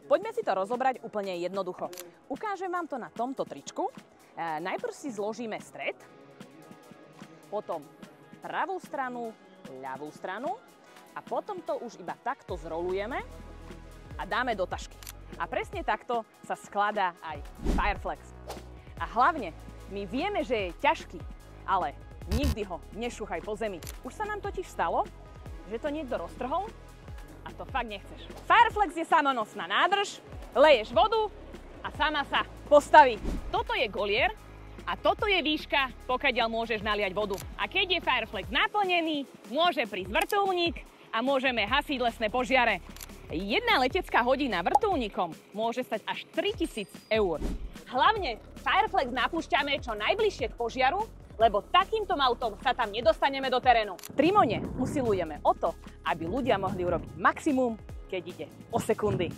Poďme si to rozobrať úplne jednoducho. Ukážem vám to na tomto tričku. Najprv si zložíme stred, potom pravú stranu, ľavú stranu a potom to už iba takto zrolujeme a dáme do tašky. A presne takto sa skladá aj Fireflex. A hlavne, my vieme, že je ťažký, ale nikdy ho nešúchaj po zemi. Už sa nám totiž stalo, že to niekto roztrhol a to fakt nechceš. Fireflex je samonosná nádrž, leješ vodu a sama sa postaví. Toto je golier a toto je výška, pokiaľ môžeš naliať vodu. A keď je Fireflex naplnený, môže prísť vrtuľník a môžeme hasiť lesné požiare. Jedna letecká hodina vrtuľníkom môže stať až 3000 eur. Hlavne Fireflex napúšťame čo najbližšie k požiaru, lebo takýmto autom sa tam nedostaneme do terénu. Trimone usilujeme o to, aby ľudia mohli urobiť maximum, keď ide o sekundy.